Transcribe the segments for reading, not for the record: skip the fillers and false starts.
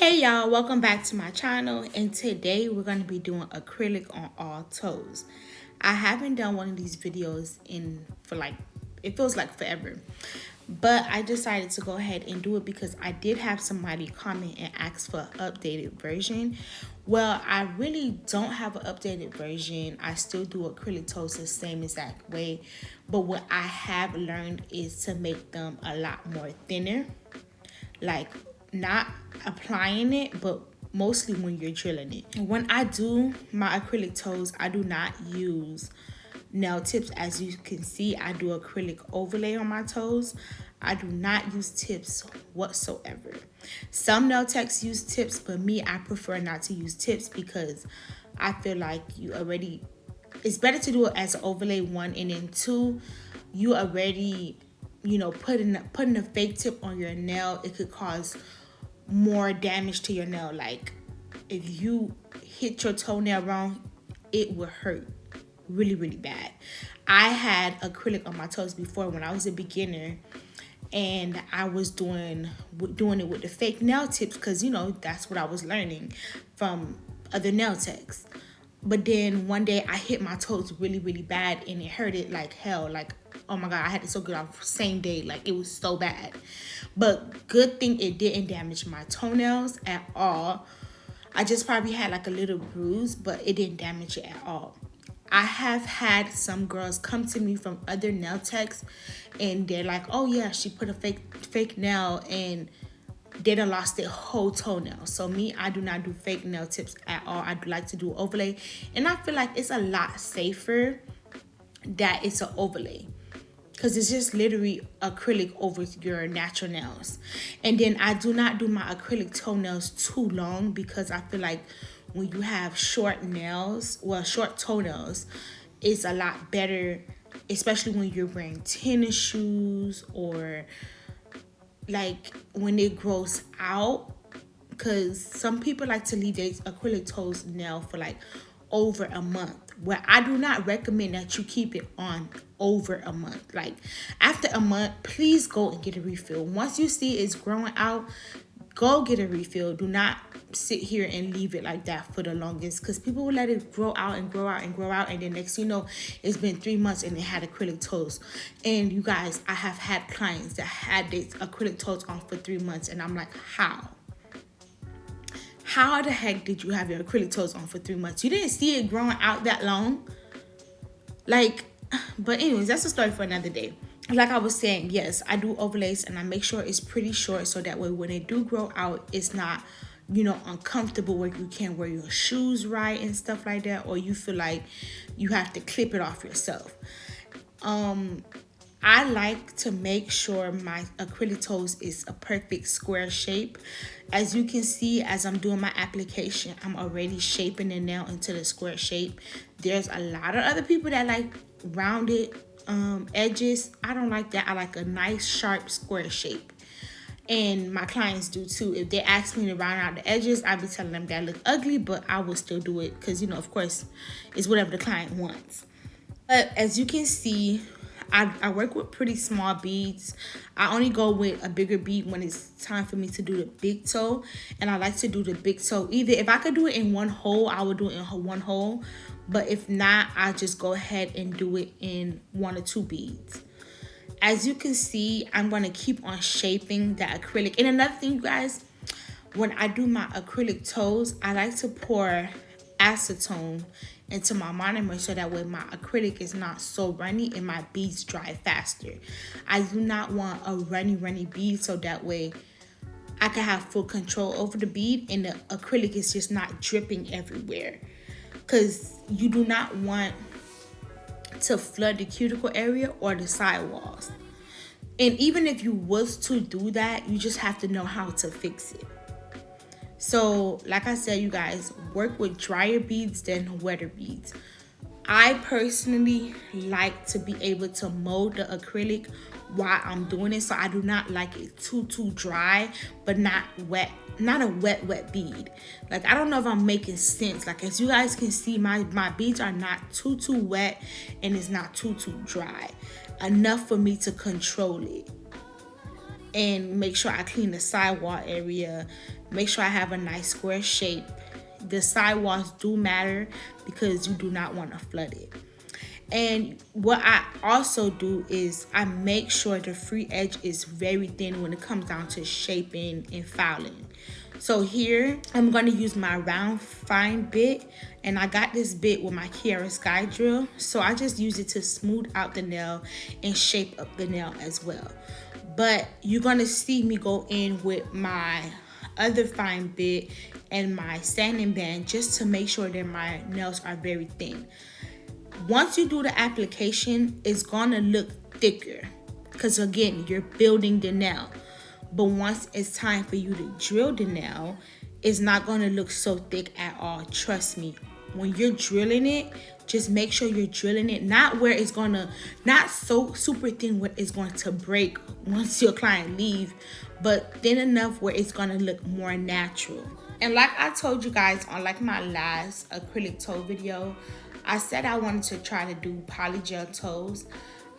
Hey y'all, welcome back to my channel, and today we're going to be doing acrylic on all toes. I haven't done one of these videos it feels like forever, but I decided to go ahead and do it because I did have somebody comment and ask for an updated version. Well, I really don't have an updated version. I still do acrylic toes the same exact way, but what I have learned is to make them a lot more thinner, like not applying it, but mostly when you're drilling it. When I do my acrylic toes, I do not use nail tips. As you can see, I do acrylic overlay on my toes. I do not use tips whatsoever. Some nail techs use tips, but me, I prefer not to use tips because I feel like it's better to do it as an overlay, one, and then two, you already putting a fake tip on your nail. It could cause more damage to your nail. Like if you hit your toenail wrong, it will hurt really bad. I had acrylic on my toes before when I was a beginner, and I was doing it with the fake nail tips because that's what I was learning from other nail techs. But then one day I hit my toes really bad, and it hurted like hell. Like, oh my God, I had to soak it off the same day. Like, it was so bad. But good thing it didn't damage my toenails at all. I just probably had like a little bruise, but it didn't damage it at all. I have had some girls come to me from other nail techs, and they're like, oh yeah, she put a fake nail and they done lost their whole toenail. So me, I do not do fake nail tips at all. I do like to do overlay, and I feel like it's a lot safer that it's an overlay because it's just literally acrylic over your natural nails. And then I do not do my acrylic toenails too long because I feel like when you have short toenails, it's a lot better, especially when you're wearing tennis shoes or like when it grows out, because some people like to leave their acrylic toes nail for like over a month, where I do not recommend that you keep it on over a month. Like after a month, please go and get a refill. Once you see it's growing out, go get a refill. Do not sit here and leave it like that for the longest, because people will let it grow out and grow out and grow out, and then next thing you know, it's been 3 months and they had acrylic toes. And you guys, I have had clients that had these acrylic toes on for 3 months, and I'm like, how the heck did you have your acrylic toes on for 3 months? You didn't see it growing out that long? Like, but anyways, that's a story for another day. Like I was saying, yes, I do overlays, and I make sure it's pretty short so that way when they do grow out, it's not uncomfortable where you can't wear your shoes right and stuff like that, or you feel like you have to clip it off yourself. I like to make sure my acrylic toes is a perfect square shape. As you can see, as I'm doing my application, I'm already shaping the nail into the square shape. There's a lot of other people that like rounded edges. I don't like that. I like a nice sharp square shape, and my clients do too. If they ask me to round out the edges, I'll be telling them that look ugly, but I will still do it because of course it's whatever the client wants. But as you can see, I work with pretty small beads. I only go with a bigger bead when it's time for me to do the big toe. And I like to do the big toe. Either if I could do it in one hole, I would do it in one hole. But if not, I just go ahead and do it in 1 or 2 beads. As you can see, I'm going to keep on shaping the acrylic. And another thing, you guys, when I do my acrylic toes, I like to pour acetone into my monomer so that way my acrylic is not so runny and my beads dry faster. I do not want a runny bead, so that way I can have full control over the bead and the acrylic is just not dripping everywhere, because you do not want to flood the cuticle area or the sidewalls. And even if you was to do that, you just have to know how to fix it. So like I said, you guys, work with drier beads than wetter beads. I personally like to be able to mold the acrylic while I'm doing it, so I do not like it too dry but not wet, not a wet bead. Like, I don't know if I'm making sense. Like, as you guys can see, my beads are not too wet and it's not too dry, enough for me to control it. and make sure I clean the sidewall area. Make sure I have a nice square shape. The sidewalls do matter because you do not want to flood it. And what I also do is I make sure the free edge is very thin when it comes down to shaping and filing. So here I'm going to use my round fine bit, and I got this bit with my Kiara Sky drill. So I just use it to smooth out the nail and shape up the nail as well. But you're going to see me go in with my other fine bit and my sanding band just to make sure that my nails are very thin. Once you do the application, it's gonna look thicker because again, you're building the nail. But once it's time for you to drill the nail, it's not gonna look so thick at all. Trust me. When you're drilling it, just make sure you're drilling it not where it's gonna, not so super thin where it's going to break once your client leave, but thin enough where it's gonna look more natural. And like I told you guys on like my last acrylic toe video, I said I wanted to try to do polygel toes.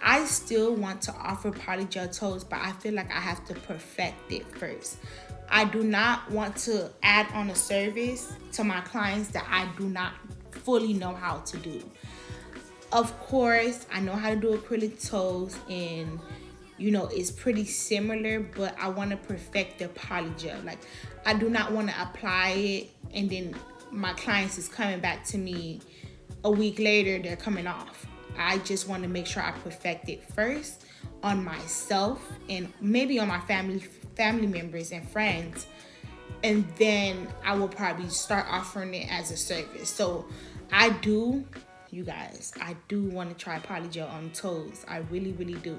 I still want to offer polygel toes, but I feel like I have to perfect it first. I do not want to add on a service to my clients that I do not fully know how to do. Of course, I know how to do acrylic toes, and you know, it's pretty similar, but I want to perfect the polygel. Like, I do not want to apply it and then my clients is coming back to me a week later, they're coming off. I just want to make sure I perfect it first on myself and maybe on my family members and friends, and then I will probably start offering it as a service. So I do, you guys, I do want to try polygel on toes. I really do.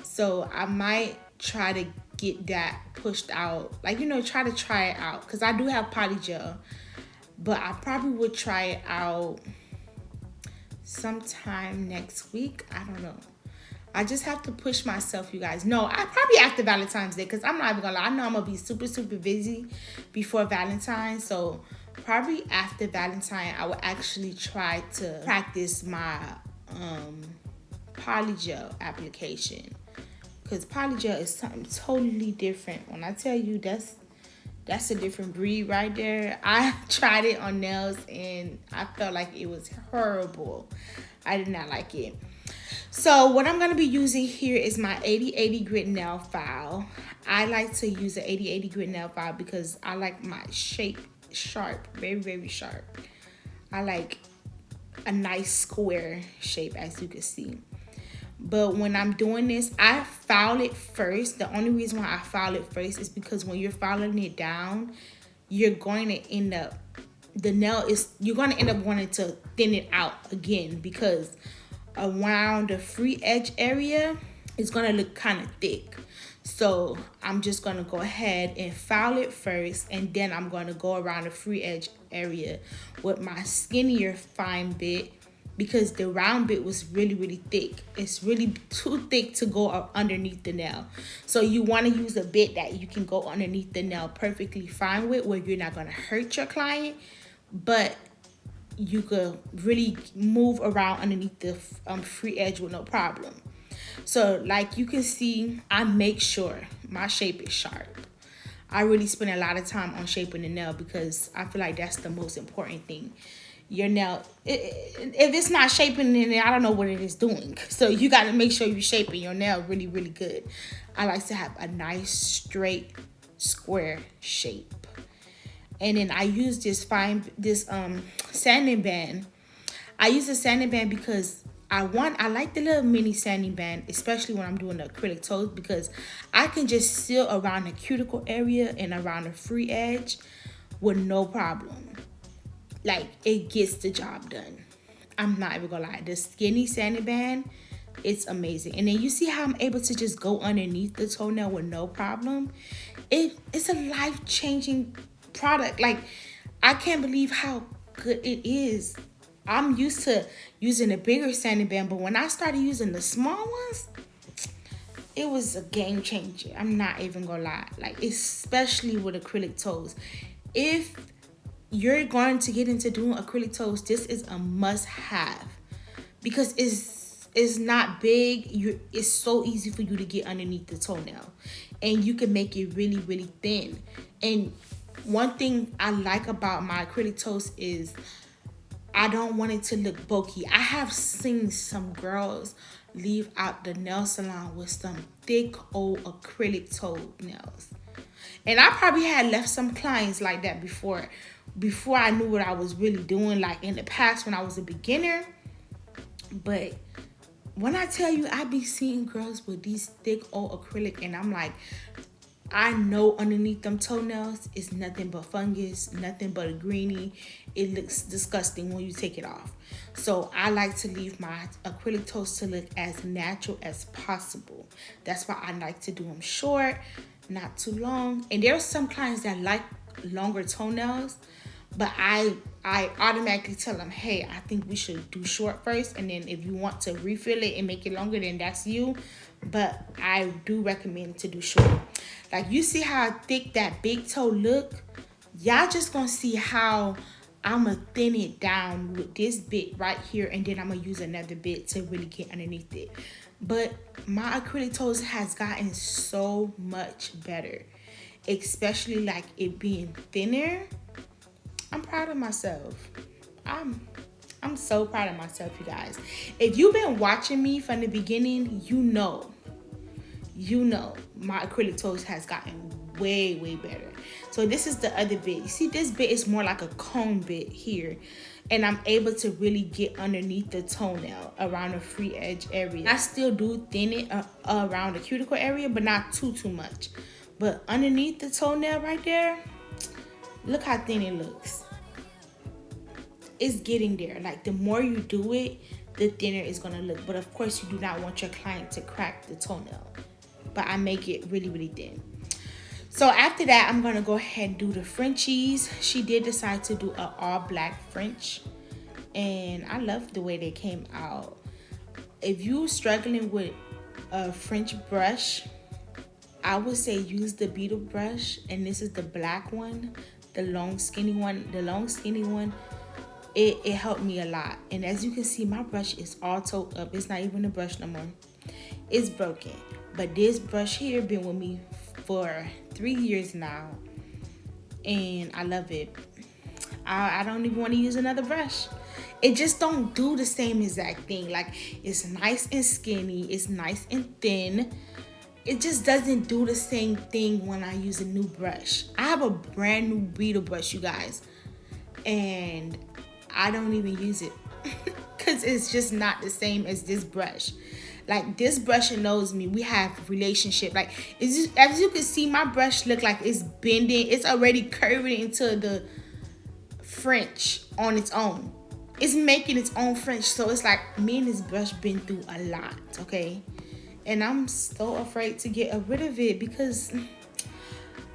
So I might try to get that pushed out, like, you know, try it out, because I do have polygel, but I probably would try it out sometime next week. I don't know. I just have to push myself, you guys. No, I probably after Valentine's Day, because I'm not even gonna lie, I know I'm gonna be super busy before Valentine's. So probably after Valentine, I will actually try to practice my polygel application, because polygel is something totally different. When I tell you, that's a different breed right there. I tried it on nails and I felt like it was horrible. I did not like it. So what I'm going to be using here is my 80/80 grit nail file. I like to use an 80/80 grit nail file because I like my shape sharp, very sharp. I like a nice square shape, as you can see. But when I'm doing this, I file it first. The only reason why I file it first is because when you're filing it down, you're going to end up, you're going to end up wanting to thin it out again, because around the free edge area, it's going to look kind of thick. So I'm just going to go ahead and file it first, and then I'm going to go around the free edge area with my skinnier fine bit, because the round bit was really thick. It's really too thick to go underneath the nail. So you want to use a bit that you can go underneath the nail perfectly fine with, where you're not going to hurt your client, but you could really move around underneath the free edge with no problem. So like you can see, I make sure my shape is sharp. I really spend a lot of time on shaping the nail because I feel like that's the most important thing. Your nail, if it's not shaping in it, I don't know what it is doing. So you got to make sure you're shaping your nail really good. I like to have a nice straight square shape. And then I use this sanding band. I use a sanding band because I like the little mini sanding band, especially when I'm doing the acrylic toes, because I can just seal around the cuticle area and around the free edge with no problem. Like, it gets the job done. I'm not even gonna lie. The skinny sanding band, it's amazing. And then you see how I'm able to just go underneath the toenail with no problem. It's a life-changing product. Like, I can't believe how good it is. I'm used to using a bigger sanding band, but when I started using the small ones, it was a game changer. I'm not even gonna lie. Like, especially with acrylic toes. If you're going to get into doing acrylic toes, this is a must-have, because it's It's not big. It's so easy for you to get underneath the toenail, and you can make it really, really thin. And one thing I like about my acrylic toes is I don't want it to look bulky. I have seen some girls leave out the nail salon with some thick old acrylic toe nails. And I probably had left some clients like that before I knew what I was really doing, like in the past when I was a beginner. But when I tell you, I be seeing girls with these thick old acrylic, and I'm like, I know underneath them toenails is nothing but fungus, nothing but a greenie. It looks disgusting when you take it off. So I like to leave my acrylic toes to look as natural as possible. That's why I like to do them short, not too long. And there are some clients that like longer toenails, but I automatically tell them, hey, I think we should do short first, and then if you want to refill it and make it longer, then that's you. But I do recommend to do short. Like, you see how thick that big toe look? Y'all just gonna see how I'm gonna thin it down with this bit right here, and then I'm gonna use another bit to really get underneath it. But my acrylic toes has gotten so much better, especially like it being thinner. I'm proud of myself. I'm so proud of myself, you guys. If you've been watching me from the beginning, you know my acrylic toes has gotten way better. So this is the other bit. You see, this bit is more like a cone bit here, and I'm able to really get underneath the toenail around the free edge area. I still do thin it around the cuticle area, but not too much. But underneath the toenail right there, look how thin it looks. It's getting there. Like, the more you do it, the thinner it's gonna look. But of course, you do not want your client to crack the toenail. But I make it really thin. So after that, I'm gonna go ahead and do the Frenchies. She did decide to do an all black French, and I love the way they came out. If you're struggling with a French brush, I would say use the beetle brush, and this is the black one, the long skinny one. The long skinny one, it helped me a lot. And as you can see, my brush is all towed up. It's not even a brush no more. It's broken. But this brush here been with me for 3 years now, and I love it. I don't even want to use another brush. It just don't do the same exact thing. Like, it's nice and skinny, it's nice and thin. It just doesn't do the same thing when I use a new brush. I have a brand new beetle brush, you guys, and I don't even use it because it's just not the same as this brush. Like, this brush knows me. We have a relationship. Like, as you can see, my brush look like it's bending. It's already curving into the French on its own. It's making its own French. So it's like me and this brush been through a lot, okay? And I'm so afraid to get rid of it because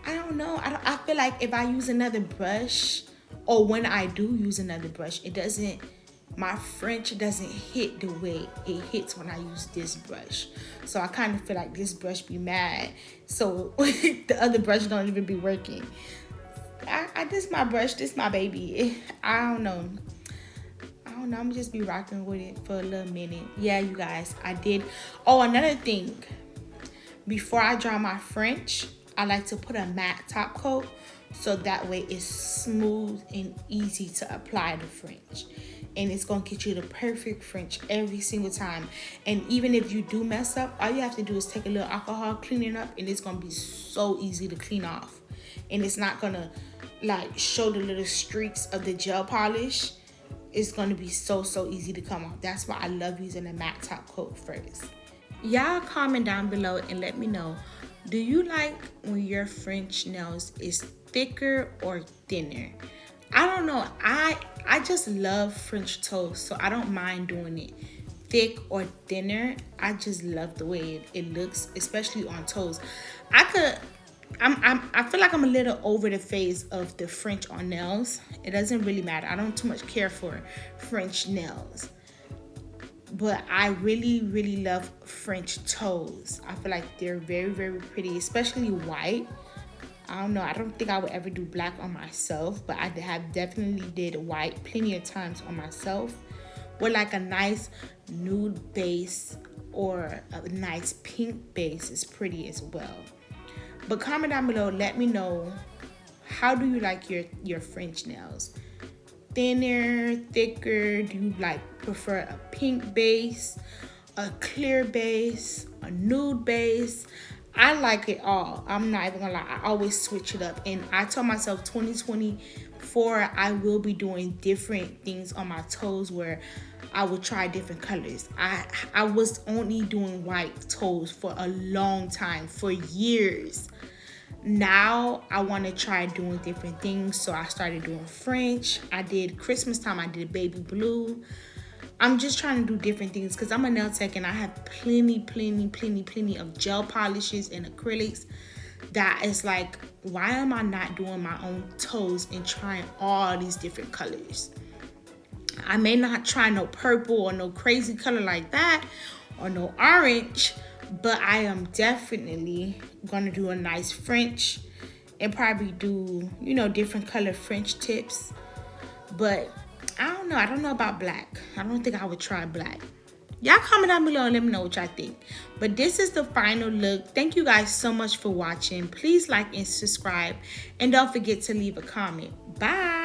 I don't know. I feel like if I use another brush, or when I do use another brush, my French doesn't hit the way it hits when I use this brush. So I kind of feel like this brush be mad. So the other brush don't even be working. This my brush, this my baby. I don't know. I'm gonna just be rocking with it for a little minute. Yeah, you guys, I did. Oh, another thing. Before I dry my French, I like to put a matte top coat, so that way it's smooth and easy to apply the French. And it's gonna get you the perfect French every single time. And even if you do mess up, all you have to do is take a little alcohol, clean it up, and it's gonna be so easy to clean off. And it's not gonna like show the little streaks of the gel polish. It's gonna be so easy to come off. That's why I love using a matte top coat first. Y'all comment down below and let me know, do you like when your French nails is thicker or thinner? I don't know. I just love French toes, so I don't mind doing it thick or thinner. I just love the way it looks, especially on toes. I feel like I'm a little over the phase of the French on nails. It doesn't really matter. I don't too much care for French nails. But I really love French toes. I feel like they're very pretty, especially white. I don't know. I don't think I would ever do black on myself, but I have definitely did white plenty of times on myself. with like a nice nude base or a nice pink base is pretty as well. But comment down below, let me know, how do you like your French nails? Thinner, thicker? Do you like prefer a pink base, a clear base, a nude base? I like it all. I'm not even gonna lie, I always switch it up. And I told myself 2024 I will be doing different things on my toes where I will try different colors. I was only doing white toes for a long time, for years. Now I want to try doing different things, so I started doing French. I did Christmas time, I did baby blue. I'm just trying to do different things because I'm a nail tech and I have plenty of gel polishes and acrylics that is like, why am I not doing my own toes and trying all these different colors? I may not try no purple or no crazy color like that or no orange, but I am definitely gonna do a nice French and probably do, you know, different color French tips. But I don't know about black. I don't think I would try black. Y'all comment down below and let me know what y'all think. But this is the final look. Thank you guys so much for watching. Please like and subscribe, and don't forget to leave a comment. Bye.